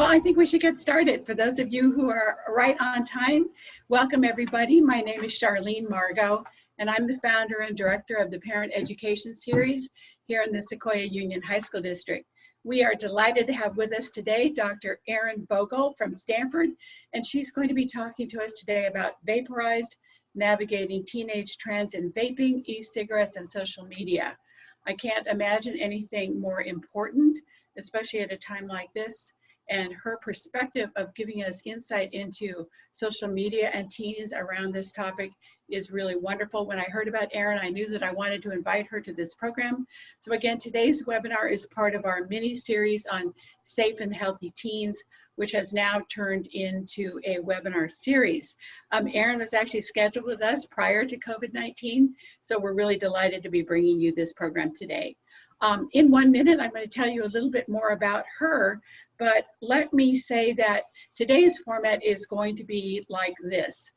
Well, I think we should get started. For those of you who are right on time, welcome everybody. My name is Charlene Margot, and I'm the founder and director of the Parent Education Series here in the Sequoia Union High School District. We are delighted to have with us today Dr. Erin Vogel from Stanford, and she's going to be talking to us today about vaporized, navigating teenage trends in vaping, e-cigarettes, and social media. I can't imagine anything more important, especially at a time like this. And her perspective of giving us insight into social media and teens around this topic is really wonderful. When I heard about Erin, I knew that I wanted to invite her to this program. So again, today's webinar is part of our mini series on safe and healthy teens, which has now turned into a webinar series. Erin was actually scheduled with us prior to COVID-19, so we're really delighted to be bringing you this program today. In 1 minute, I'm going to tell you a little bit more about her, but let me say that today's format is going to be like this.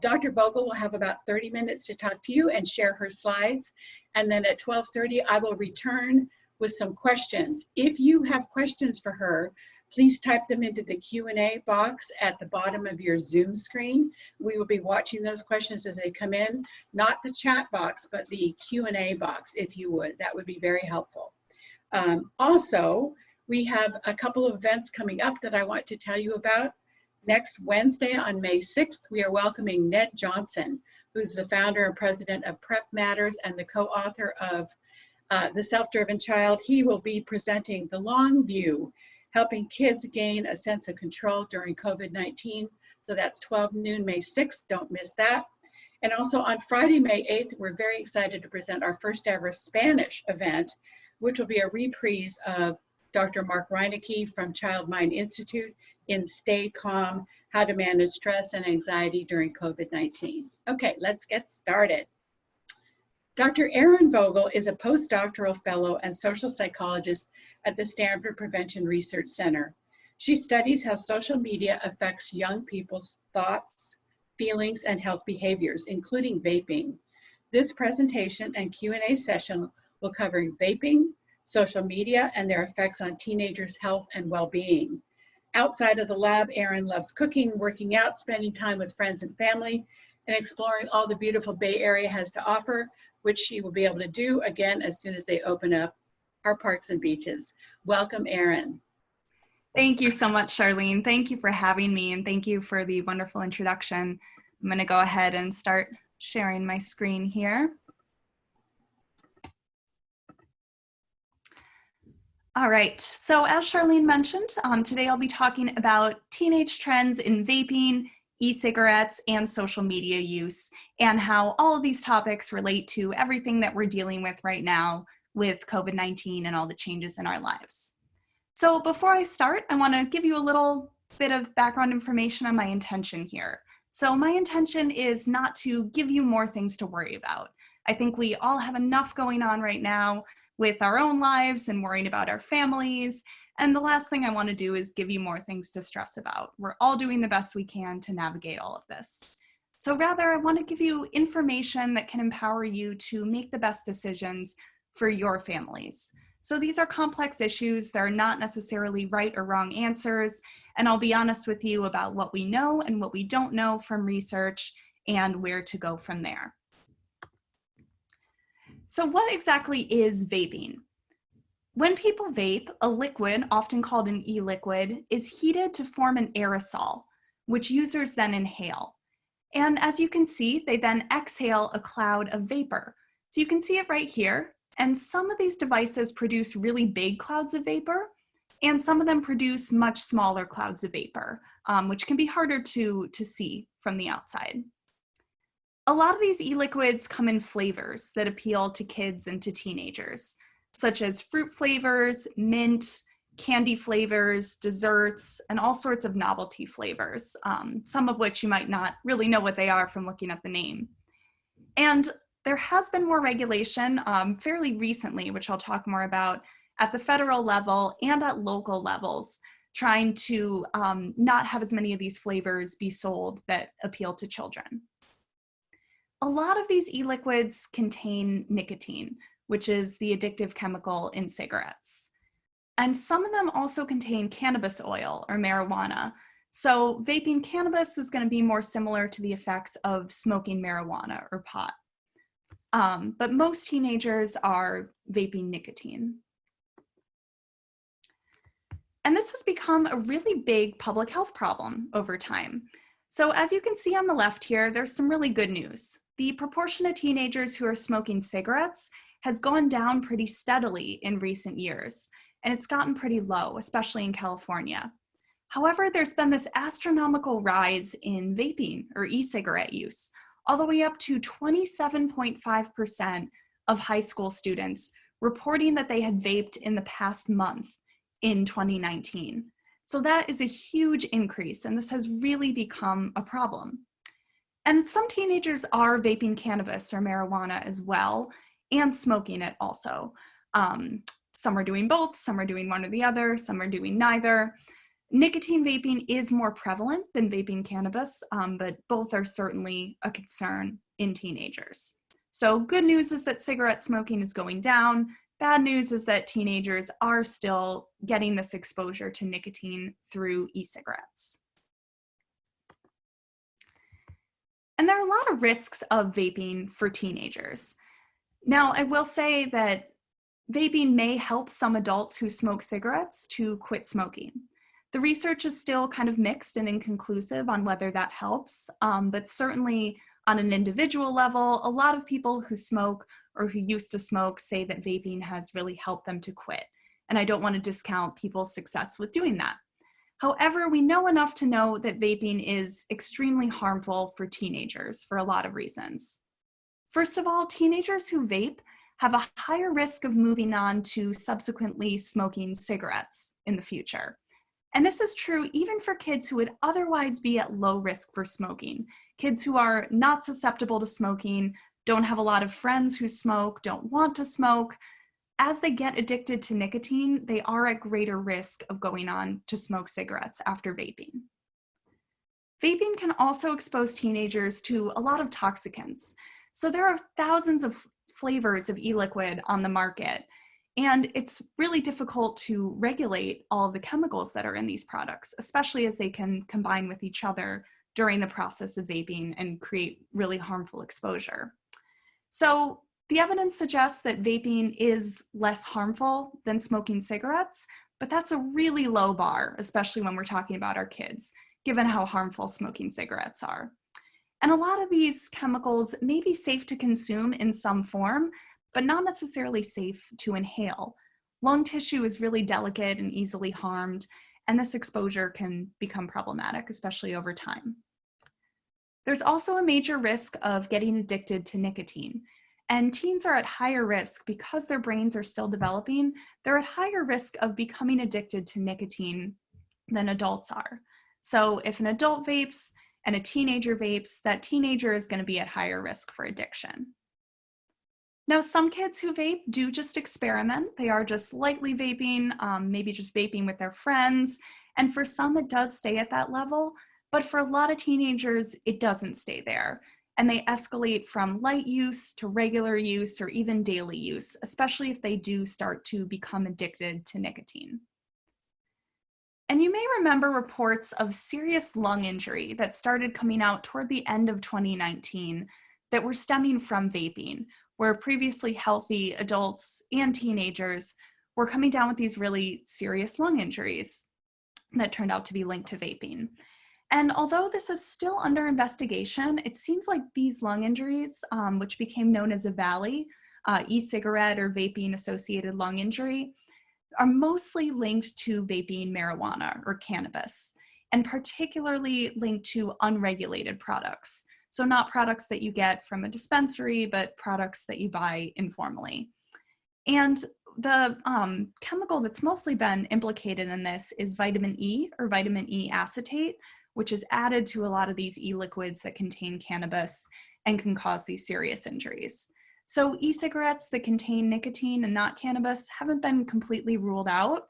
Dr. Vogel will have about 30 minutes to talk to you and share her slides, and then at 12:30, I will return with some questions. If you have questions for her, please type them into the Q&A box at the bottom of your Zoom screen. We will be watching those questions as they come in, not the chat box, but the Q&A box, if you would. That would be very helpful. Also, we have a couple of events coming up that I want to tell you about. Next Wednesday on May 6th, we are welcoming Ned Johnson, who's the founder and president of Prep Matters and the co-author of The Self-Driven Child. He will be presenting The Long View, helping kids gain a sense of control during COVID-19. So that's 12 noon, May 6th, don't miss that. And also on Friday, May 8th, we're very excited to present our first ever Spanish event, which will be a reprise of Dr. Mark Reinecke from Child Mind Institute in Stay Calm, How to Manage Stress and Anxiety During COVID-19. Okay, let's get started. Dr. Erin Vogel is a postdoctoral fellow and social psychologist at the Stanford Prevention Research Center. She studies how social media affects young people's thoughts, feelings, and health behaviors, including vaping. This presentation and Q&A session will cover vaping, social media, and their effects on teenagers' health and well-being. Outside of the lab, Erin loves cooking, working out, spending time with friends and family, and exploring all the beautiful Bay Area has to offer, which she will be able to do again as soon as they open up our parks and beaches. Welcome, Erin. Thank you so much, Charlene. Thank you for having me, and thank you for the wonderful introduction. I'm going to go ahead and start sharing my screen here. All right, so as Charlene mentioned, today I'll be talking about teenage trends in vaping, e-cigarettes, and social media use, and how all of these topics relate to everything that we're dealing with right now with COVID-19 and all the changes in our lives. So before I start, I want to give you a little bit of background information on my intention here. So my intention is not to give you more things to worry about. I think we all have enough going on right now with our own lives and worrying about our families. And the last thing I want to do is give you more things to stress about. We're all doing the best we can to navigate all of this. So rather, I want to give you information that can empower you to make the best decisions for your families. So these are complex issues. There are not necessarily right or wrong answers. And I'll be honest with you about what we know and what we don't know from research and where to go from there. So what exactly is vaping? When people vape, a liquid, often called an e-liquid, is heated to form an aerosol, which users then inhale. And as you can see, they then exhale a cloud of vapor. So you can see it right here. And some of these devices produce really big clouds of vapor, and some of them produce much smaller clouds of vapor, which can be harder to see from the outside. A lot of these e-liquids come in flavors that appeal to kids and to teenagers, such as fruit flavors, mint, candy flavors, desserts, and all sorts of novelty flavors, some of which you might not really know what they are from looking at the name. And there has been more regulation fairly recently, which I'll talk more about, at the federal level and at local levels, trying to not have as many of these flavors be sold that appeal to children. A lot of these e-liquids contain nicotine, which is the addictive chemical in cigarettes. And some of them also contain cannabis oil or marijuana. So vaping cannabis is going to be more similar to the effects of smoking marijuana or pot. But most teenagers are vaping nicotine. And this has become a really big public health problem over time. So as you can see on the left here, there's some really good news. The proportion of teenagers who are smoking cigarettes has gone down pretty steadily in recent years, and it's gotten pretty low, especially in California. However, there's been this astronomical rise in vaping or e-cigarette use, all the way up to 27.5% of high school students reporting that they had vaped in the past month in 2019. So that is a huge increase, and this has really become a problem. And some teenagers are vaping cannabis or marijuana as well, and smoking it also. Some are doing both, some are doing one or the other, some are doing neither. Nicotine vaping is more prevalent than vaping cannabis, but both are certainly a concern in teenagers. So good news is that cigarette smoking is going down. Bad news is that teenagers are still getting this exposure to nicotine through e-cigarettes. And there are a lot of risks of vaping for teenagers. Now, I will say that vaping may help some adults who smoke cigarettes to quit smoking. The research is still kind of mixed and inconclusive on whether that helps, but certainly on an individual level, a lot of people who smoke or who used to smoke say that vaping has really helped them to quit. And I don't want to discount people's success with doing that. However, we know enough to know that vaping is extremely harmful for teenagers for a lot of reasons. First of all, teenagers who vape have a higher risk of moving on to subsequently smoking cigarettes in the future. And this is true even for kids who would otherwise be at low risk for smoking. Kids who are not susceptible to smoking, don't have a lot of friends who smoke, don't want to smoke. As they get addicted to nicotine, they are at greater risk of going on to smoke cigarettes after vaping. Vaping can also expose teenagers to a lot of toxicants. So there are thousands of flavors of e-liquid on the market, and it's really difficult to regulate all of the chemicals that are in these products, especially as they can combine with each other during the process of vaping and create really harmful exposure. So the evidence suggests that vaping is less harmful than smoking cigarettes, but that's a really low bar, especially when we're talking about our kids, given how harmful smoking cigarettes are. And a lot of these chemicals may be safe to consume in some form, but not necessarily safe to inhale. Lung tissue is really delicate and easily harmed, and this exposure can become problematic, especially over time. There's also a major risk of getting addicted to nicotine. And teens are at higher risk because their brains are still developing. They're at higher risk of becoming addicted to nicotine than adults are. So if an adult vapes and a teenager vapes, that teenager is going to be at higher risk for addiction. Now, some kids who vape do just experiment. They are just lightly vaping, maybe just vaping with their friends. And for some, it does stay at that level. But for a lot of teenagers, it doesn't stay there. And they escalate from light use to regular use or even daily use, especially if they do start to become addicted to nicotine. And you may remember reports of serious lung injury that started coming out toward the end of 2019 that were stemming from vaping, where previously healthy adults and teenagers were coming down with these really serious lung injuries that turned out to be linked to vaping. And although this is still under investigation, it seems like these lung injuries, which became known as a VALI, e-cigarette or vaping-associated lung injury, are mostly linked to vaping marijuana or cannabis, and particularly linked to unregulated products. So not products that you get from a dispensary, but products that you buy informally. And the chemical that's mostly been implicated in this is vitamin E or vitamin E acetate, which is added to a lot of these e-liquids that contain cannabis and can cause these serious injuries. So e-cigarettes that contain nicotine and not cannabis haven't been completely ruled out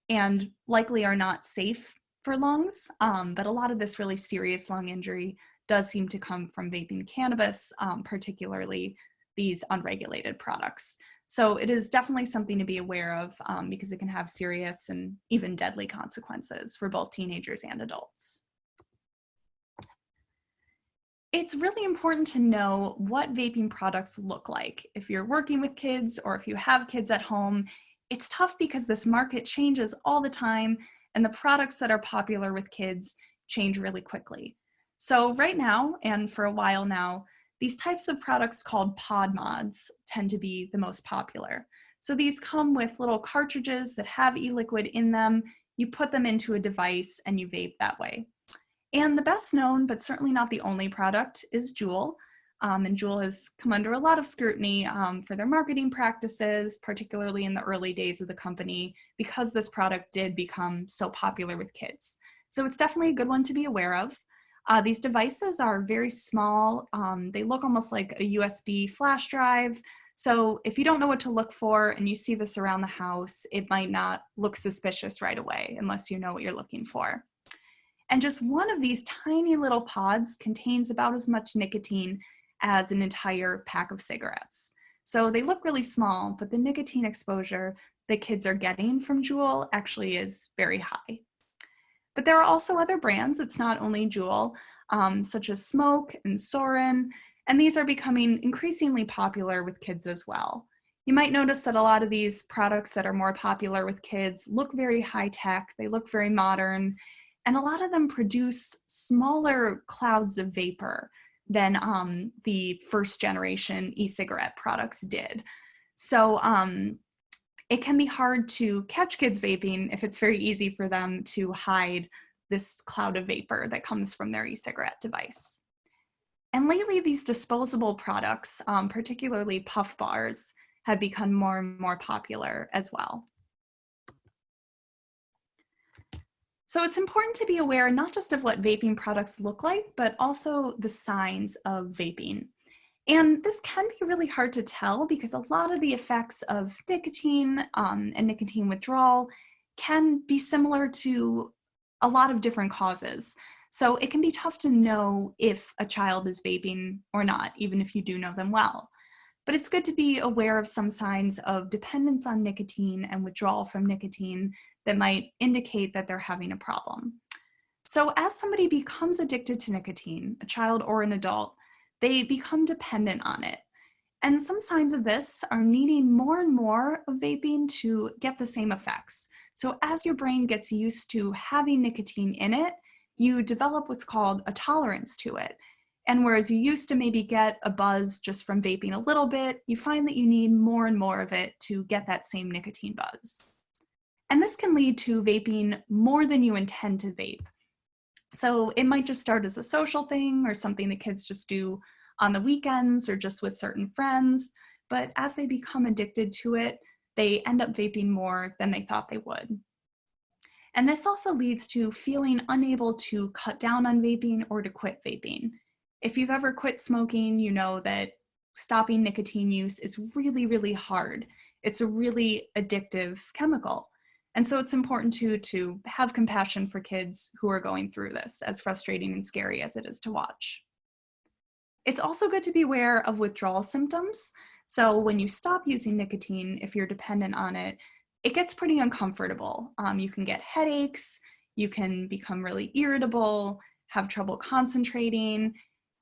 and likely are not safe for lungs, but a lot of this really serious lung injury does seem to come from vaping cannabis, particularly these unregulated products. So it is definitely something to be aware of because it can have serious and even deadly consequences for both teenagers and adults. It's really important to know what vaping products look like. If you're working with kids or if you have kids at home, it's tough because this market changes all the time and the products that are popular with kids change really quickly. So right now, and for a while now, these types of products called pod mods tend to be the most popular. So these come with little cartridges that have e-liquid in them. You put them into a device and you vape that way. And the best known, but certainly not the only product, is Juul. And Juul has come under a lot of scrutiny for their marketing practices, particularly in the early days of the company, because this product did become so popular with kids. So it's definitely a good one to be aware of. These devices are very small. They look almost like a USB flash drive. So if you don't know what to look for and you see this around the house, it might not look suspicious right away unless you know what you're looking for. And just one of these tiny little pods contains about as much nicotine as an entire pack of cigarettes. So they look really small, but the nicotine exposure that kids are getting from Juul actually is very high. But there are also other brands, it's not only Juul, such as Smoke and Soren, and these are becoming increasingly popular with kids as well. You might notice that a lot of these products that are more popular with kids look very high tech, they look very modern, and a lot of them produce smaller clouds of vapor than the first generation e-cigarette products did. So it can be hard to catch kids vaping if it's very easy for them to hide this cloud of vapor that comes from their e-cigarette device. And lately, these disposable products, particularly puff bars, have become more and more popular as well. So it's important to be aware not just of what vaping products look like, but also the signs of vaping. And this can be really hard to tell because a lot of the effects of nicotine and nicotine withdrawal can be similar to a lot of different causes. So it can be tough to know if a child is vaping or not, even if you do know them well. But it's good to be aware of some signs of dependence on nicotine and withdrawal from nicotine that might indicate that they're having a problem. So as somebody becomes addicted to nicotine, a child or an adult, they become dependent on it. And some signs of this are needing more and more of vaping to get the same effects. So as your brain gets used to having nicotine in it, you develop what's called a tolerance to it. And whereas you used to maybe get a buzz just from vaping a little bit, you find that you need more and more of it to get that same nicotine buzz. And this can lead to vaping more than you intend to vape. So it might just start as a social thing or something that kids just do on the weekends or just with certain friends. But as they become addicted to it, they end up vaping more than they thought they would. And this also leads to feeling unable to cut down on vaping or to quit vaping. If you've ever quit smoking, you know that stopping nicotine use is really, really hard. It's a really addictive chemical. And so it's important to have compassion for kids who are going through this, as frustrating and scary as it is to watch. It's also good to be aware of withdrawal symptoms. So when you stop using nicotine, if you're dependent on it, it gets pretty uncomfortable. You can get headaches, you can become really irritable, have trouble concentrating.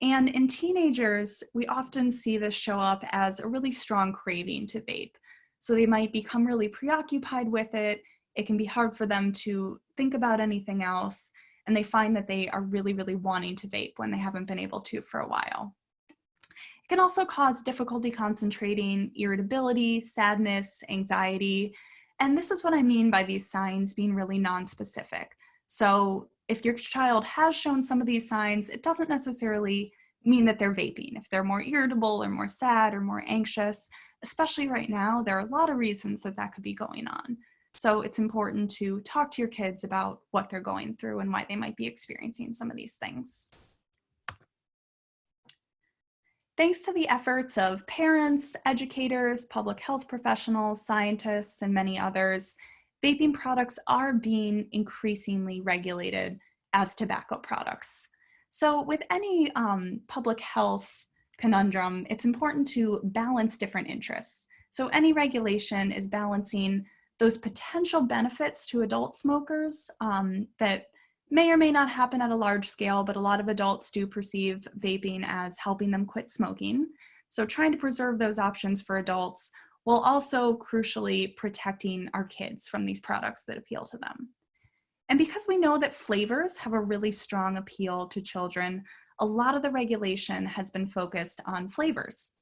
And in teenagers, we often see this show up as a really strong craving to vape. So they might become really preoccupied with it. It can be hard for them to think about anything else. And they find that they are really, really wanting to vape when they haven't been able to for a while. It can also cause difficulty concentrating, irritability, sadness, anxiety. And this is what I mean by these signs being really nonspecific. So if your child has shown some of these signs, it doesn't necessarily mean that they're vaping. If they're more irritable or more sad or more anxious, especially right now, there are a lot of reasons that that could be going on. So it's important to talk to your kids about what they're going through and why they might be experiencing some of these things. Thanks to the efforts of parents, educators, public health professionals, scientists, and many others, vaping products are being increasingly regulated as tobacco products. So with any public health conundrum, it's important to balance different interests. So any regulation is balancing those potential benefits to adult smokers that may or may not happen at a large scale, but a lot of adults do perceive vaping as helping them quit smoking. So trying to preserve those options for adults while also crucially protecting our kids from these products that appeal to them. And because we know that flavors have a really strong appeal to children, a lot of the regulation has been focused on flavors.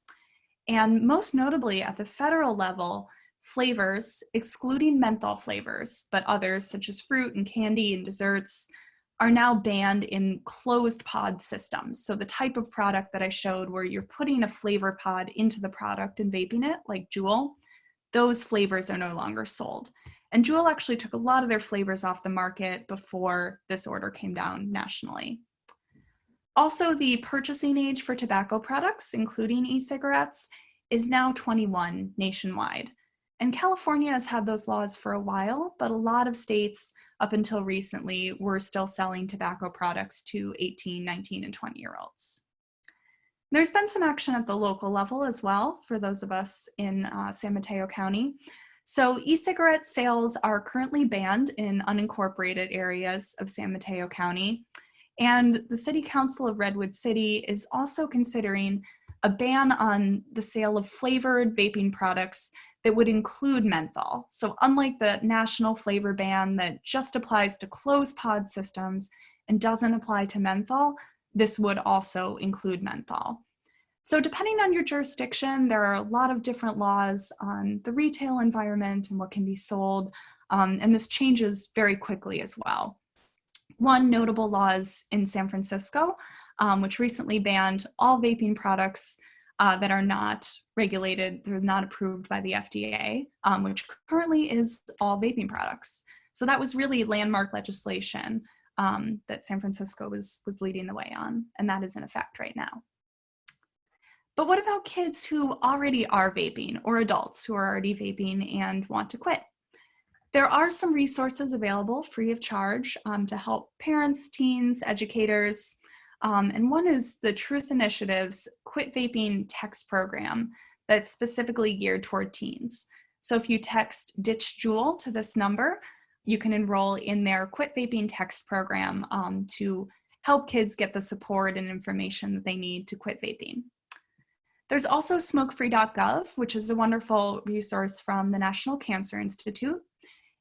And most notably at the federal level, flavors, excluding menthol flavors, but others such as fruit and candy and desserts, are now banned in closed pod systems. So the type of product that I showed where you're putting a flavor pod into the product and vaping it, like Juul, those flavors are no longer sold. And Juul actually took a lot of their flavors off the market before this order came down nationally. Also, the purchasing age for tobacco products, including e-cigarettes, is now 21 nationwide. And California has had those laws for a while, but a lot of states up until recently were still selling tobacco products to 18, 19, and 20-year-olds. There's been some action at the local level as well for those of us in San Mateo County. So e-cigarette sales are currently banned in unincorporated areas of San Mateo County. And the City Council of Redwood City is also considering a ban on the sale of flavored vaping products that would include menthol. So unlike the national flavor ban that just applies to closed pod systems and doesn't apply to menthol, this would also include menthol. So depending on your jurisdiction, there are a lot of different laws on the retail environment and what can be sold, and this changes very quickly as well. One notable law is in San Francisco, which recently banned all vaping products that are not regulated, they're not approved by the FDA, which currently is all vaping products. So that was really landmark legislation that San Francisco was leading the way on, and that is in effect right now. But what about kids who already are vaping or adults who are already vaping and want to quit? There are some resources available free of charge to help parents, teens, educators, and one is the Truth Initiative's Quit Vaping text program that's specifically geared toward teens. So if you text Ditch Juul to this number, you can enroll in their Quit Vaping text program to help kids get the support and information that they need to quit vaping. There's also smokefree.gov, which is a wonderful resource from the National Cancer Institute.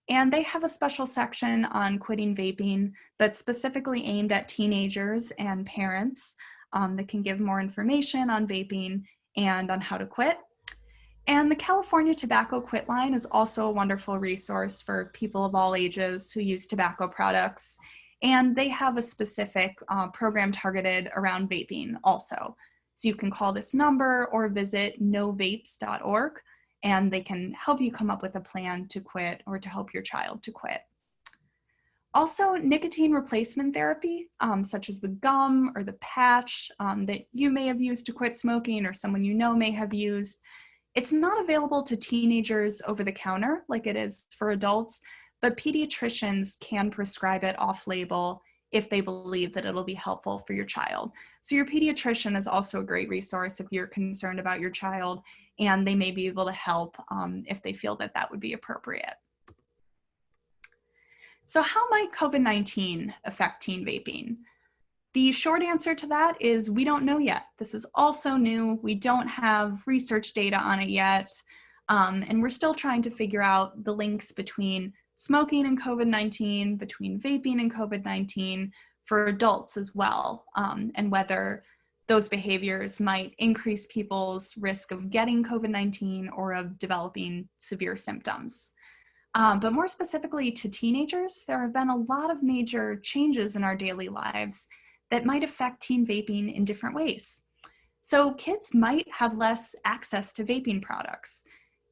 And they have a special section on quitting vaping that's specifically aimed at teenagers and parents that can give more information on vaping and on how to quit. And the California Tobacco Quit Line is also a wonderful resource for people of all ages who use tobacco products. And they have a specific program targeted around vaping also. So you can call this number or visit novapes.org. And they can help you come up with a plan to quit or to help your child to quit. Also, nicotine replacement therapy, such as the gum or the patch that you may have used to quit smoking or someone you know may have used, it's not available to teenagers over the counter like it is for adults, but pediatricians can prescribe it off-label if they believe that it'll be helpful for your child. So your pediatrician is also a great resource if you're concerned about your child, and they may be able to help if they feel that that would be appropriate. So how might COVID-19 affect teen vaping? The short answer to that is we don't know yet. This is also new. We don't have research data on it yet. And we're still trying to figure out the links between smoking and COVID-19, between vaping and COVID-19 for adults as well, and whether those behaviors might increase people's risk of getting COVID-19 or of developing severe symptoms. But more specifically to teenagers, there have been a lot of major changes in our daily lives that might affect teen vaping in different ways. So kids might have less access to vaping products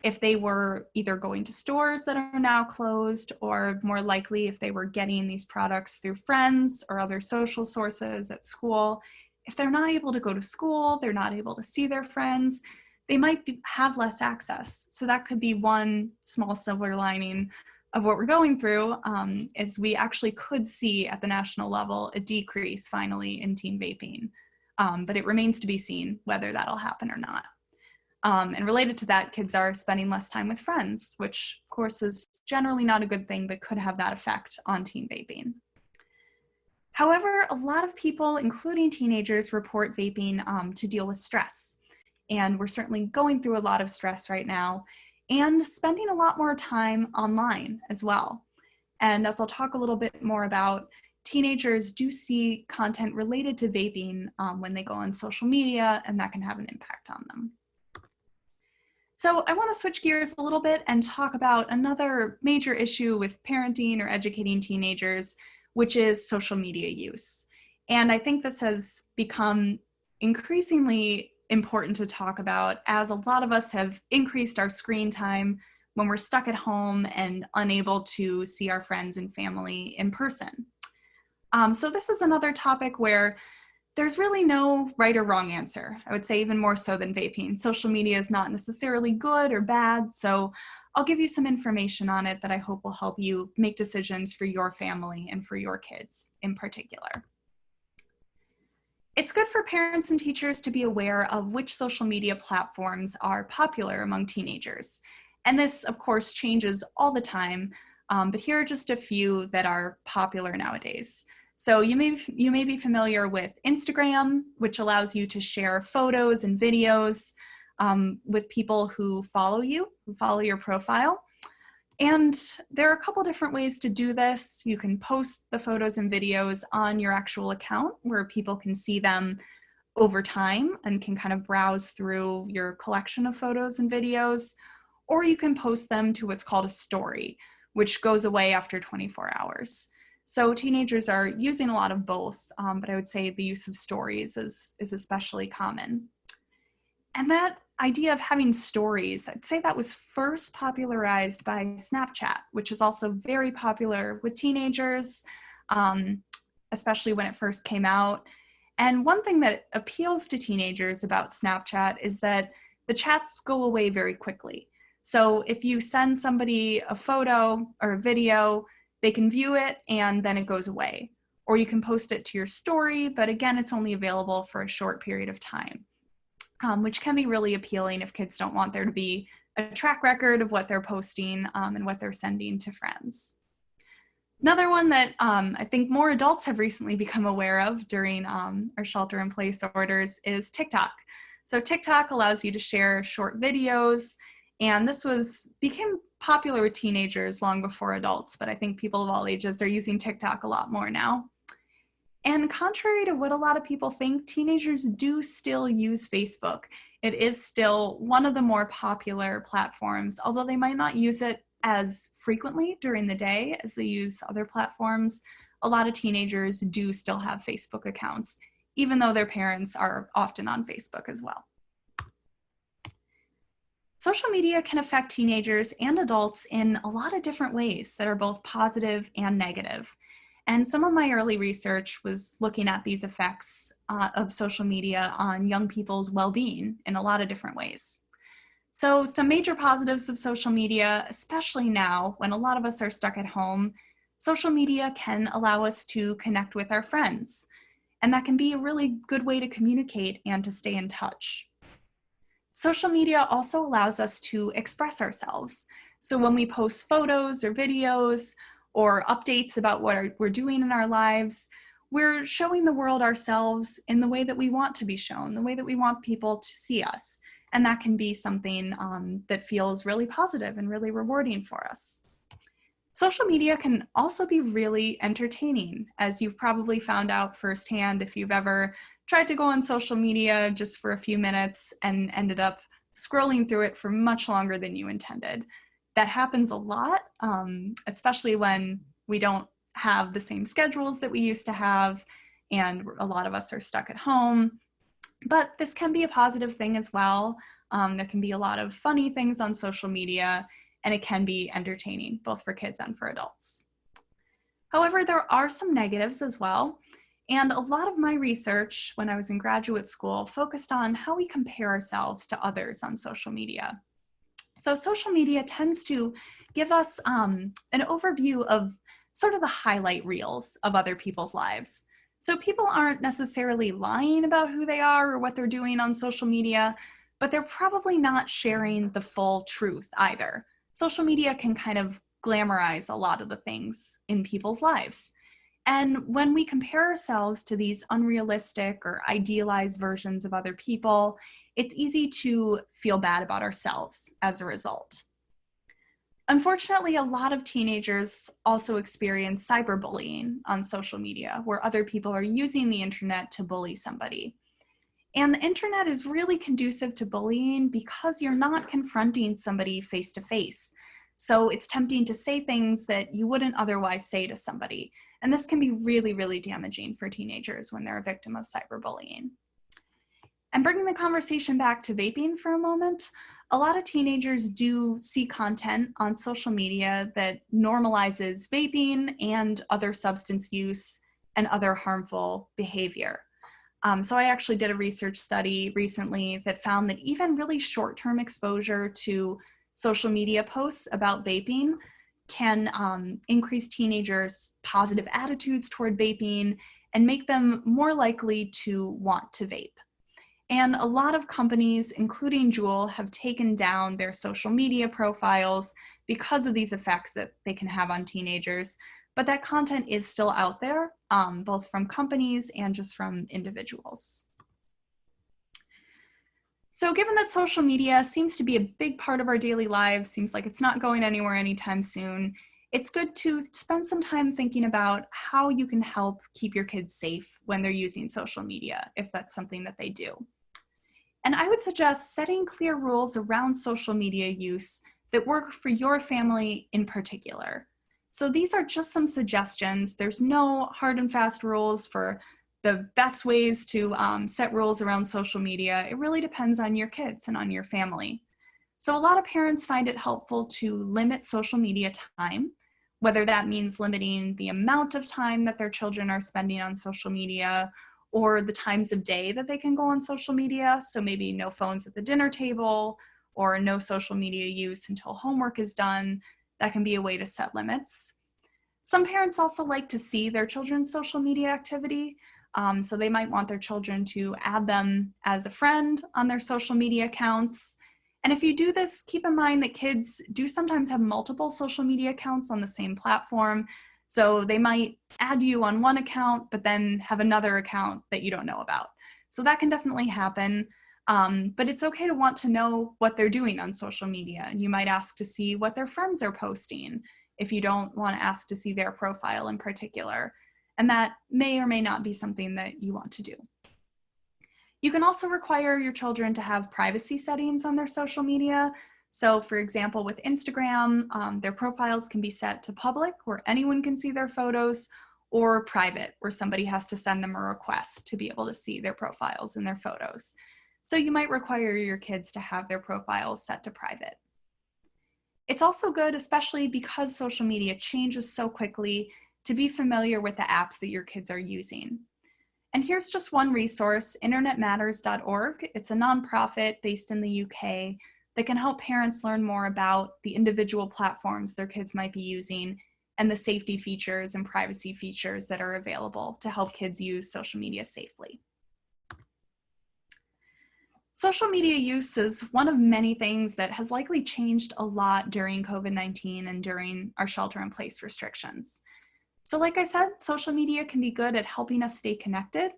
if they were either going to stores that are now closed, or more likely if they were getting these products through friends or other social sources at school. If they're not able to go to school, they're not able to see their friends, they might have less access. So that could be one small silver lining of what we're going through, is we actually could see at the national level a decrease finally in teen vaping. But it remains to be seen whether that'll happen or not. And related to that, kids are spending less time with friends, which of course is generally not a good thing, but could have that effect on teen vaping. However, a lot of people, including teenagers, report vaping to deal with stress. And we're certainly going through a lot of stress right now and spending a lot more time online as well. And as I'll talk a little bit more about, teenagers do see content related to vaping when they go on social media, and that can have an impact on them. So I want to switch gears a little bit and talk about another major issue with parenting or educating teenagers, which is social media use. And I think this has become increasingly important to talk about as a lot of us have increased our screen time when we're stuck at home and unable to see our friends and family in person. So this is another topic where there's really no right or wrong answer. I would say even more so than vaping. Social media is not necessarily good or bad, so I'll give you some information on it that I hope will help you make decisions for your family and for your kids in particular. It's good for parents and teachers to be aware of which social media platforms are popular among teenagers. And this, of course, changes all the time, but here are just a few that are popular nowadays. So you may be familiar with Instagram, which allows you to share photos and videos with people who follow you, who follow your profile. And there are a couple different ways to do this. You can post the photos and videos on your actual account where people can see them over time and can kind of browse through your collection of photos and videos, or you can post them to what's called a story, which goes away after 24 hours. So teenagers are using a lot of both, but I would say the use of stories is especially common. And that idea of having stories, I'd say that was first popularized by Snapchat, which is also very popular with teenagers, especially when it first came out. And one thing that appeals to teenagers about Snapchat is that the chats go away very quickly. So if you send somebody a photo or a video, they can view it and then it goes away. Or you can post it to your story, but again, it's only available for a short period of time, which can be really appealing if kids don't want there to be a track record of what they're posting and what they're sending to friends. Another one that I think more adults have recently become aware of during our shelter-in-place orders is TikTok. So TikTok allows you to share short videos, and this became popular with teenagers long before adults, but I think people of all ages are using TikTok a lot more now. And contrary to what a lot of people think, teenagers do still use Facebook. It is still one of the more popular platforms, although they might not use it as frequently during the day as they use other platforms. A lot of teenagers do still have Facebook accounts, even though their parents are often on Facebook as well. Social media can affect teenagers and adults in a lot of different ways that are both positive and negative. And some of my early research was looking at these effects of social media on young people's well-being in a lot of different ways. So some major positives of social media, especially now when a lot of us are stuck at home, social media can allow us to connect with our friends. And that can be a really good way to communicate and to stay in touch. Social media also allows us to express ourselves. So when we post photos or videos or updates about what we're doing in our lives, we're showing the world ourselves in the way that we want to be shown, the way that we want people to see us. And that can be something that feels really positive and really rewarding for us. Social media can also be really entertaining, as you've probably found out firsthand if you've ever tried to go on social media just for a few minutes and ended up scrolling through it for much longer than you intended. That happens a lot, especially when we don't have the same schedules that we used to have, and a lot of us are stuck at home. But this can be a positive thing as well. There can be a lot of funny things on social media, and it can be entertaining, both for kids and for adults. However, there are some negatives as well. And a lot of my research when I was in graduate school focused on how we compare ourselves to others on social media. So social media tends to give us an overview of sort of the highlight reels of other people's lives. So people aren't necessarily lying about who they are or what they're doing on social media, but they're probably not sharing the full truth either. Social media can kind of glamorize a lot of the things in people's lives. And when we compare ourselves to these unrealistic or idealized versions of other people, it's easy to feel bad about ourselves as a result. Unfortunately, a lot of teenagers also experience cyberbullying on social media, where other people are using the internet to bully somebody. And the internet is really conducive to bullying because you're not confronting somebody face to face. So it's tempting to say things that you wouldn't otherwise say to somebody. And this can be really, really damaging for teenagers when they're a victim of cyberbullying. And bringing the conversation back to vaping for a moment, a lot of teenagers do see content on social media that normalizes vaping and other substance use and other harmful behavior. So I actually did a research study recently that found that even really short-term exposure to social media posts about vaping can increase teenagers' positive attitudes toward vaping and make them more likely to want to vape. And a lot of companies, including Juul, have taken down their social media profiles because of these effects that they can have on teenagers. But that content is still out there, both from companies and just from individuals. So given that social media seems to be a big part of our daily lives, seems like it's not going anywhere anytime soon, it's good to spend some time thinking about how you can help keep your kids safe when they're using social media, if that's something that they do. And I would suggest setting clear rules around social media use that work for your family in particular. So these are just some suggestions. There's no hard and fast rules for the best ways to set rules around social media. It really depends on your kids and on your family. So a lot of parents find it helpful to limit social media time, whether that means limiting the amount of time that their children are spending on social media or the times of day that they can go on social media. So maybe no phones at the dinner table or no social media use until homework is done. That can be a way to set limits. Some parents also like to see their children's social media activity. So they might want their children to add them as a friend on their social media accounts. And if you do this, keep in mind that kids do sometimes have multiple social media accounts on the same platform. So they might add you on one account, but then have another account that you don't know about. So that can definitely happen. But it's okay to want to know what they're doing on social media. And you might ask to see what their friends are posting if you don't want to ask to see their profile in particular. And that may or may not be something that you want to do. You can also require your children to have privacy settings on their social media. So for example, with Instagram, their profiles can be set to public, where anyone can see their photos, or private, where somebody has to send them a request to be able to see their profiles and their photos. So you might require your kids to have their profiles set to private. It's also good, especially because social media changes so quickly, to be familiar with the apps that your kids are using. And here's just one resource, internetmatters.org. It's a nonprofit based in the UK that can help parents learn more about the individual platforms their kids might be using and the safety features and privacy features that are available to help kids use social media safely. Social media use is one of many things that has likely changed a lot during COVID-19 and during our shelter-in-place restrictions. So like I said, social media can be good at helping us stay connected.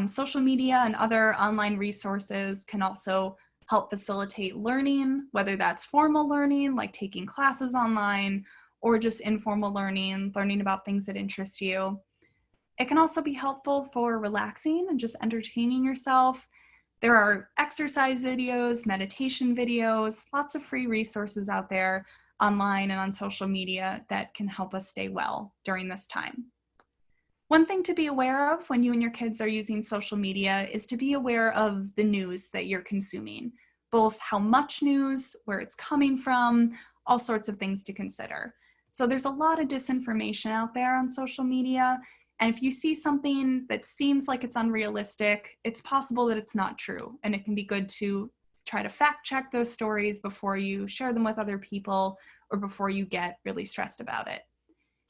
Social media and other online resources can also help facilitate learning, whether that's formal learning, like taking classes online, or just informal learning, learning about things that interest you. It can also be helpful for relaxing and just entertaining yourself. There are exercise videos, meditation videos, lots of free resources out there online and on social media that can help us stay well during this time. One thing to be aware of when you and your kids are using social media is to be aware of the news that you're consuming, both how much news, where it's coming from, all sorts of things to consider. So there's a lot of disinformation out there on social media, and if you see something that seems like it's unrealistic, it's possible that it's not true, and it can be good to try to fact check those stories before you share them with other people or before you get really stressed about it.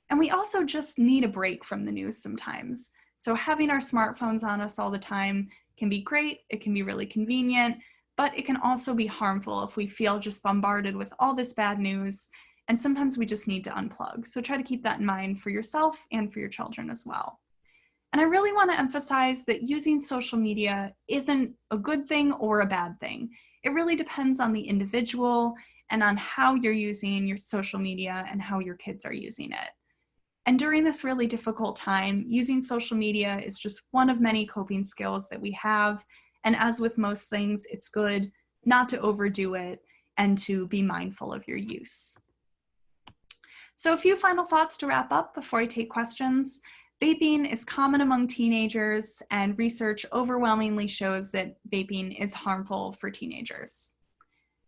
And we also just need a break from the news sometimes. So having our smartphones on us all the time can be great, it can be really convenient, but it can also be harmful if we feel just bombarded with all this bad news, and sometimes we just need to unplug. So try to keep that in mind for yourself and for your children as well. And I really want to emphasize that using social media isn't a good thing or a bad thing. It really depends on the individual and on how you're using your social media and how your kids are using it. And during this really difficult time, using social media is just one of many coping skills that we have. And as with most things, it's good not to overdo it and to be mindful of your use. So a few final thoughts to wrap up before I take questions. Vaping is common among teenagers, and research overwhelmingly shows that vaping is harmful for teenagers.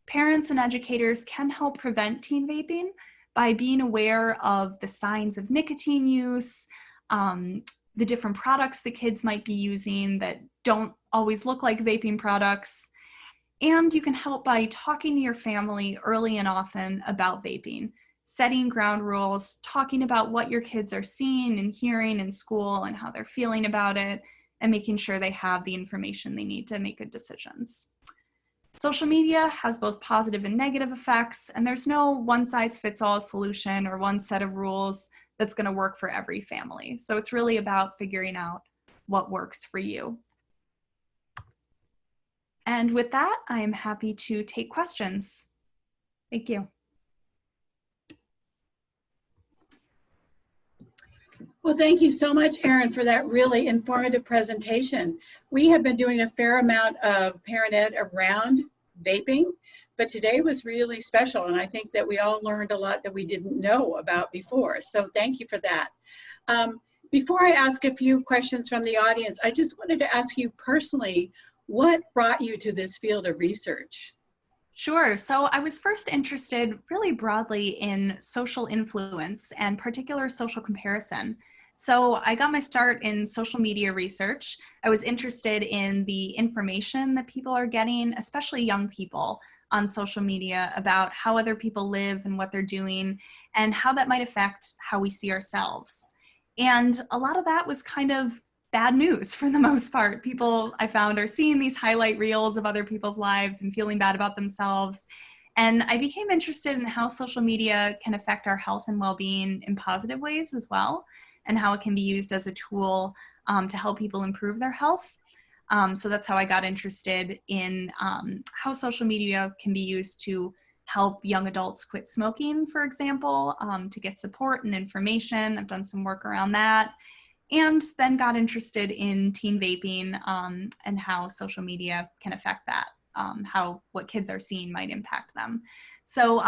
Parents and educators can help prevent teen vaping by being aware of the signs of nicotine use, the different products that kids might be using that don't always look like vaping products. And you can help by talking to your family early and often about vaping, setting ground rules, talking about what your kids are seeing and hearing in school and how they're feeling about it, and making sure they have the information they need to make good decisions. Social media has both positive and negative effects, and there's no one-size-fits-all solution or one set of rules that's going to work for every family. So it's really about figuring out what works for you. And with that, I am happy to take questions. Thank you. Well, thank you so much, Erin, for that really informative presentation. We have been doing a fair amount of parent ed around vaping, but today was really special, and I think that we all learned a lot that we didn't know about before. So thank you for that. Before I ask a few questions from the audience, I just wanted to ask you personally, what brought you to this field of research? Sure. So I was first interested really broadly in social influence and particular social comparison. So I got my start in social media research. I was interested in the information that people are getting, especially young people, on social media about how other people live and what they're doing and how that might affect how we see ourselves. And a lot of that was kind of bad news for the most part. People, I found, are seeing these highlight reels of other people's lives and feeling bad about themselves. And I became interested in how social media can affect our health and well-being in positive ways as well, and how it can be used as a tool to help people improve their health. So that's how I got interested in how social media can be used to help young adults quit smoking, for example, to get support and information. I've done some work around that. And then got interested in teen vaping and how social media can affect that, how what kids are seeing might impact them. So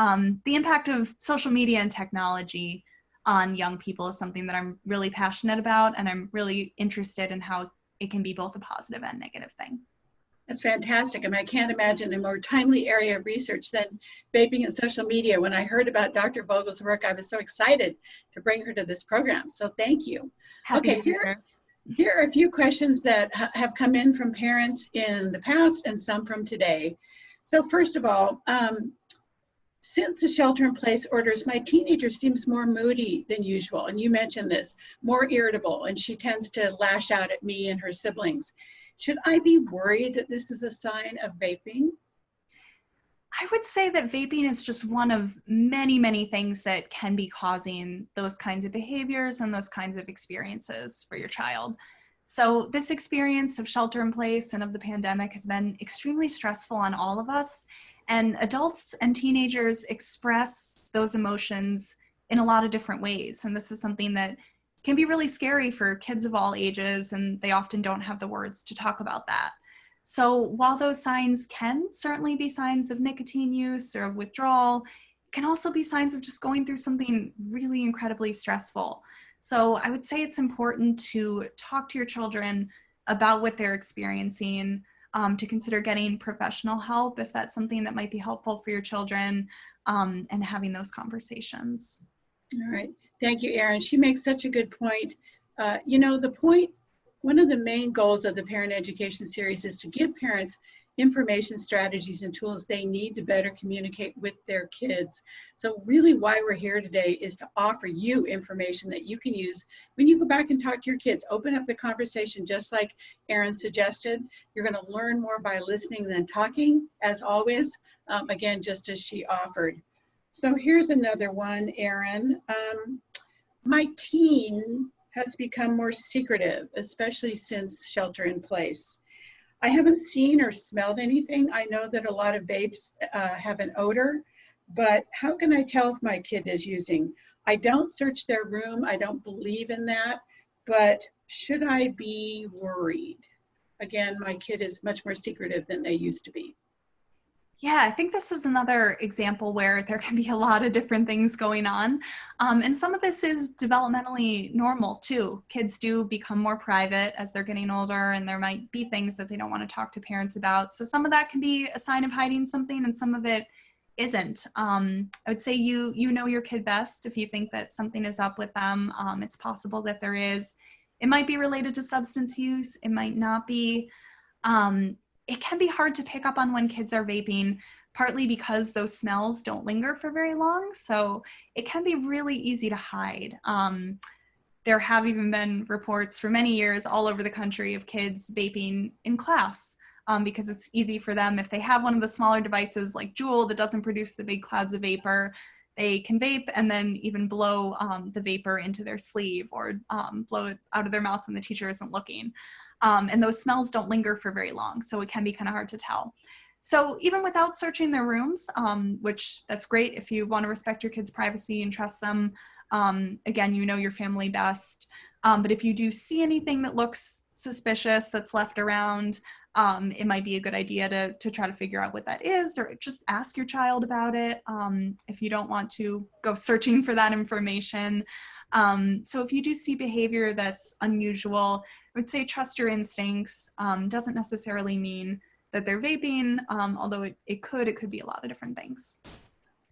the impact of social media and technology on young people is something that I'm really passionate about, and I'm really interested in how it can be both a positive and negative thing. That's fantastic. I mean, I can't imagine a more timely area of research than vaping and social media. When I heard about Dr. Vogel's work, I was so excited to bring her to this program. So thank you. Happy Okay, here are a few questions that have come in from parents in the past and some from today. So first of all, since the shelter-in-place orders, my teenager seems more moody than usual. And you mentioned this, more irritable, and she tends to lash out at me and her siblings. Should I be worried that this is a sign of vaping? I would say that vaping is just one of many, many things that can be causing those kinds of behaviors and those kinds of experiences for your child. So this experience of shelter in place and of the pandemic has been extremely stressful on all of us. And adults and teenagers express those emotions in a lot of different ways. And this is something that can be really scary for kids of all ages, and they often don't have the words to talk about that. So while those signs can certainly be signs of nicotine use or of withdrawal, it can also be signs of just going through something really incredibly stressful. So I would say it's important to talk to your children about what they're experiencing, to consider getting professional help if that's something that might be helpful for your children, and having those conversations. All right. Thank you, Erin. She makes such a good point. You know, the point One of the main goals of the Parent Education Series is to give parents information, strategies, and tools they need to better communicate with their kids. So really why we're here today is to offer you information that you can use when you go back and talk to your kids. Open up the conversation just like Erin suggested. You're going to learn more by listening than talking, as always, again, just as she offered. So here's another one, Erin. My teen has become more secretive, especially since shelter in place. I haven't seen or smelled anything. I know that a lot of vapes have an odor, but how can I tell if my kid is using? I don't search their room. I don't believe in that, but should I be worried? Again, my kid is much more secretive than they used to be. Yeah, I think this is another example where there can be a lot of different things going on. And some of this is developmentally normal too. Kids do become more private as they're getting older, and there might be things that they don't want to talk to parents about. So some of that can be a sign of hiding something, and some of it isn't. I would say you know your kid best. If you think that something is up with them, it's possible that there is. It might be related to substance use. It might not be. It can be hard to pick up on when kids are vaping, partly because those smells don't linger for very long. So it can be really easy to hide. There have even been reports for many years all over the country of kids vaping in class because it's easy for them. If they have one of the smaller devices like Juul that doesn't produce the big clouds of vapor, they can vape and then even blow the vapor into their sleeve or blow it out of their mouth when the teacher isn't looking. And those smells don't linger for very long, so it can be kind of hard to tell. So even without searching their rooms, which that's great if you want to respect your kids' privacy and trust them, again, you know your family best. But if you do see anything that looks suspicious that's left around, it might be a good idea to try to figure out what that is, or just ask your child about it if you don't want to go searching for that information. So if you do see behavior that's unusual, I would say trust your instincts. Doesn't necessarily mean that they're vaping, although it could be a lot of different things.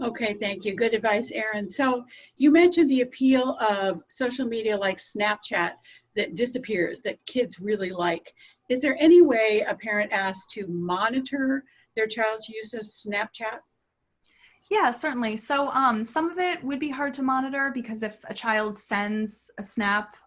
Okay, thank you. Good advice, Erin. So you mentioned the appeal of social media like Snapchat that disappears, that kids really like. Is there any way a parent asked to monitor their child's use of Snapchat? Yeah, certainly. So some of it would be hard to monitor because if a child sends a snap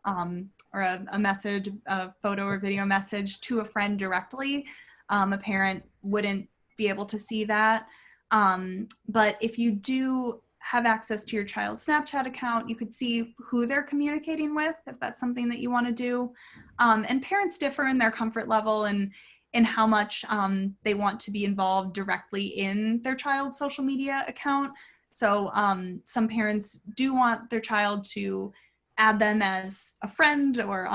or a message, a photo or video message to a friend directly, a parent wouldn't be able to see that. But if you do have access to your child's Snapchat account, you could see who they're communicating with, if that's something that you want to do. And parents differ in their comfort level and how much they want to be involved directly in their child's social media account. So some parents do want their child to add them as a friend or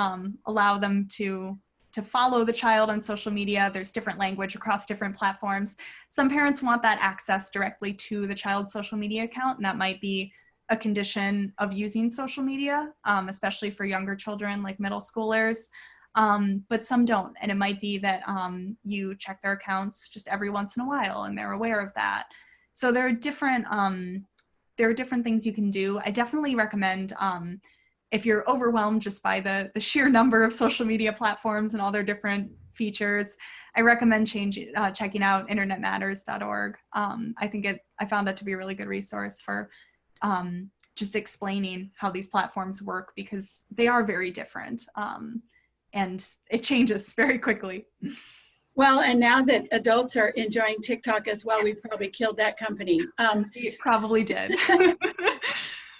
allow them to follow the child on social media. There's different language across different platforms. Some parents want that access directly to the child's social media account, and that might be a condition of using social media, especially for younger children like middle schoolers. But some don't, and it might be that you check their accounts just every once in a while and they're aware of that. So there are different things you can do. I definitely recommend if you're overwhelmed just by the sheer number of social media platforms and all their different features, I recommend checking out internetmatters.org. I found that to be a really good resource for just explaining how these platforms work, because they are very different. And it changes very quickly. Well, and now that adults are enjoying TikTok as well, we've probably killed that company. It probably did.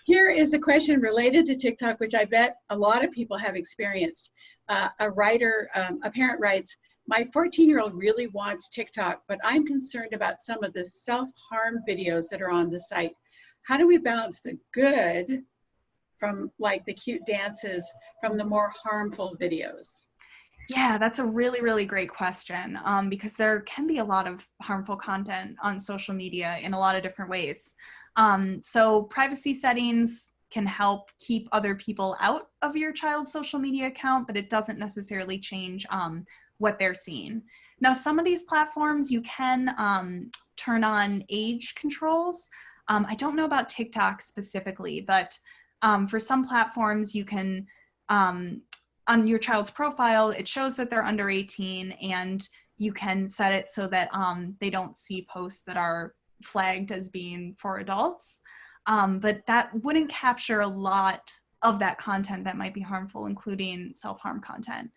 Here is a question related to TikTok, which I bet a lot of people have experienced. A parent writes, my 14-year-old really wants TikTok, but I'm concerned about some of the self-harm videos that are on the site. How do we balance the good from like the cute dances from the more harmful videos? Yeah, that's a really, really great question because there can be a lot of harmful content on social media in a lot of different ways. So privacy settings can help keep other people out of your child's social media account, but it doesn't necessarily change what they're seeing. Now, some of these platforms you can turn on age controls. I don't know about TikTok specifically, but for some platforms you can on your child's profile, it shows that they're under 18, and you can set it so that they don't see posts that are flagged as being for adults. But that wouldn't capture a lot of that content that might be harmful, including self-harm content.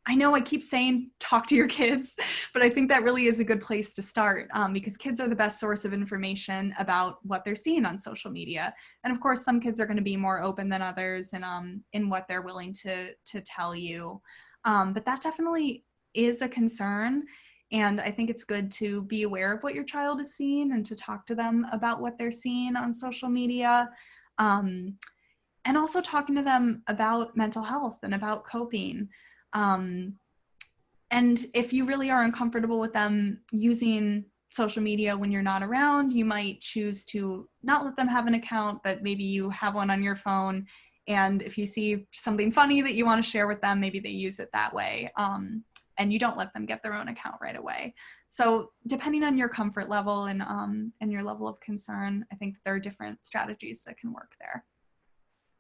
I know I keep saying talk to your kids, but I think that really is a good place to start, because kids are the best source of information about what they're seeing on social media. And of course, some kids are going to be more open than others in what they're willing to tell you. But that definitely is a concern. And I think it's good to be aware of what your child is seeing and to talk to them about what they're seeing on social media. And also talking to them about mental health and about coping. And if you really are uncomfortable with them using social media when you're not around, you might choose to not let them have an account, but maybe you have one on your phone. And if you see something funny that you want to share with them, maybe they use it that way. And you don't let them get their own account right away. So depending on your comfort level and your level of concern, I think there are different strategies that can work there.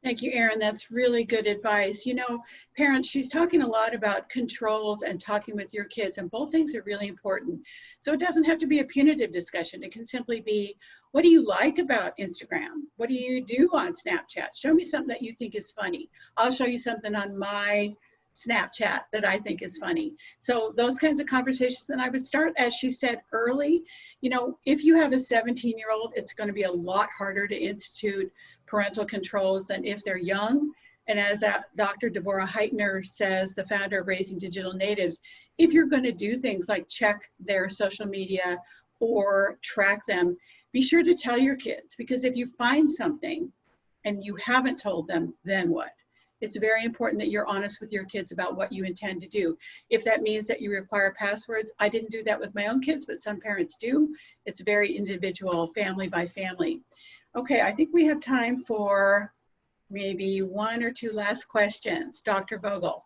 Thank you, Erin. That's really good advice. You know, parents, she's talking a lot about controls and talking with your kids, and both things are really important. So it doesn't have to be a punitive discussion. It can simply be, what do you like about Instagram? What do you do on Snapchat? Show me something that you think is funny. I'll show you something on my Snapchat that I think is funny. So those kinds of conversations, and I would start, as she said, early. You know, if you have a 17-year-old, it's going to be a lot harder to institute parental controls than if they're young. And as Dr. Devorah Heitner says, the founder of Raising Digital Natives, if you're going to do things like check their social media or track them, be sure to tell your kids, because if you find something and you haven't told them, then what? It's very important that you're honest with your kids about what you intend to do. If that means that you require passwords, I didn't do that with my own kids, but some parents do. It's very individual, family by family. Okay, I think we have time for maybe one or two last questions. Dr. Vogel,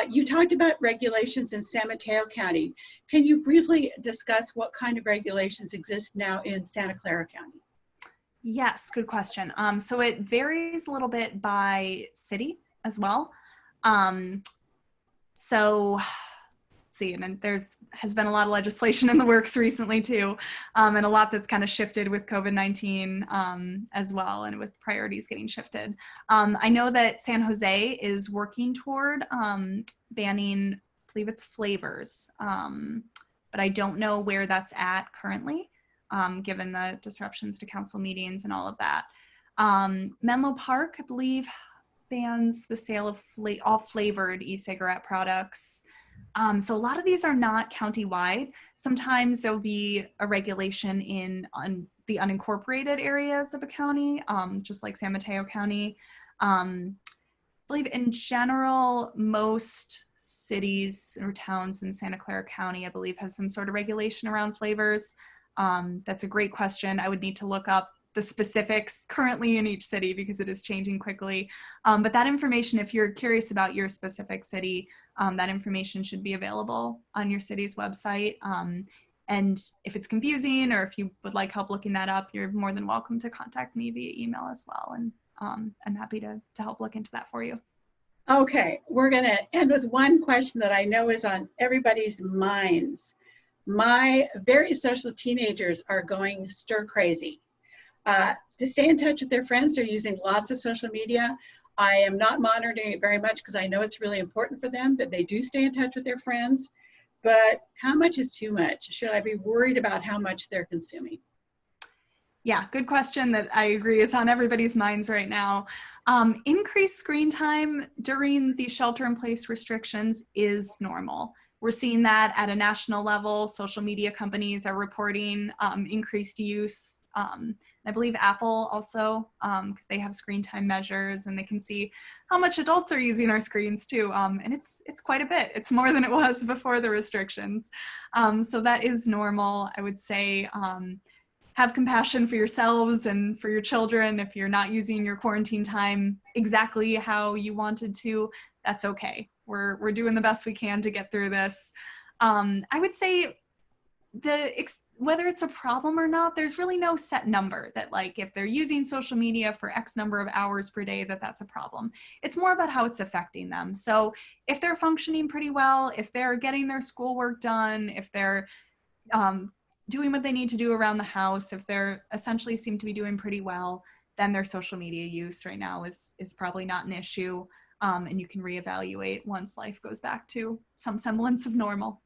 you talked about regulations in San Mateo County. Can you briefly discuss what kind of regulations exist now in Santa Clara County? Yes, good question. So it varies a little bit by city as well. So let's see, and then there has been a lot of legislation in the works recently too, and a lot that's kind of shifted with COVID-19 as well, and with priorities getting shifted. I know that San Jose is working toward banning, I believe it's flavors, but I don't know where that's at currently. Given the disruptions to council meetings and all of that. Menlo Park, I believe, bans the sale of all flavored e-cigarette products. So a lot of these are not county-wide. Sometimes there'll be a regulation on the unincorporated areas of a county, just like San Mateo County. I believe in general, most cities or towns in Santa Clara County, I believe, have some sort of regulation around flavors. That's a great question. I would need to look up the specifics currently in each city because it is changing quickly. But that information, if you're curious about your specific city, that information should be available on your city's website. And if it's confusing or if you would like help looking that up, you're more than welcome to contact me via email as well. And I'm happy to help look into that for you. Okay, we're going to end with one question that I know is on everybody's minds. My very social teenagers are going stir crazy. To stay in touch with their friends, they're using lots of social media. I am not monitoring it very much because I know it's really important for them, but they do stay in touch with their friends. But how much is too much? Should I be worried about how much they're consuming? Yeah, good question that I agree is on everybody's minds right now. Increased screen time during the shelter-in-place restrictions is normal. We're seeing that at a national level. Social media companies are reporting increased use. I believe Apple also, because they have screen time measures and they can see how much adults are using our screens too. And it's quite a bit. It's more than it was before the restrictions. So that is normal. I would say have compassion for yourselves and for your children. If you're not using your quarantine time exactly how you wanted to, that's okay. We're doing the best we can to get through this. I would say whether it's a problem or not, there's really no set number that, like, if they're using social media for X number of hours per day, that's a problem. It's more about how it's affecting them. So if they're functioning pretty well, if they're getting their schoolwork done, if they're doing what they need to do around the house, if they're essentially seem to be doing pretty well, then their social media use right now is probably not an issue. And you can reevaluate once life goes back to some semblance of normal.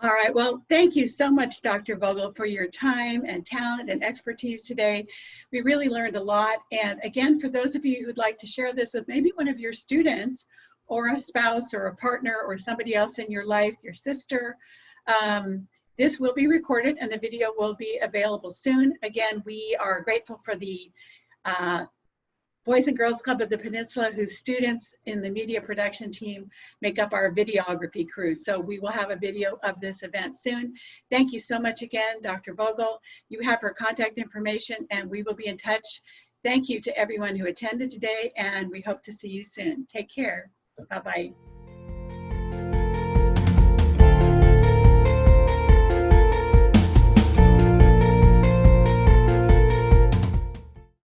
All right, well, thank you so much, Dr. Vogel, for your time and talent and expertise today. We really learned a lot. And again, for those of you who'd like to share this with maybe one of your students or a spouse or a partner or somebody else in your life, your sister, this will be recorded and the video will be available soon. Again, we are grateful for the Boys and Girls Club of the Peninsula, whose students in the media production team make up our videography crew. So we will have a video of this event soon. Thank you so much again, Dr. Vogel. You have her contact information and we will be in touch. Thank you to everyone who attended today and we hope to see you soon. Take care. Bye-bye.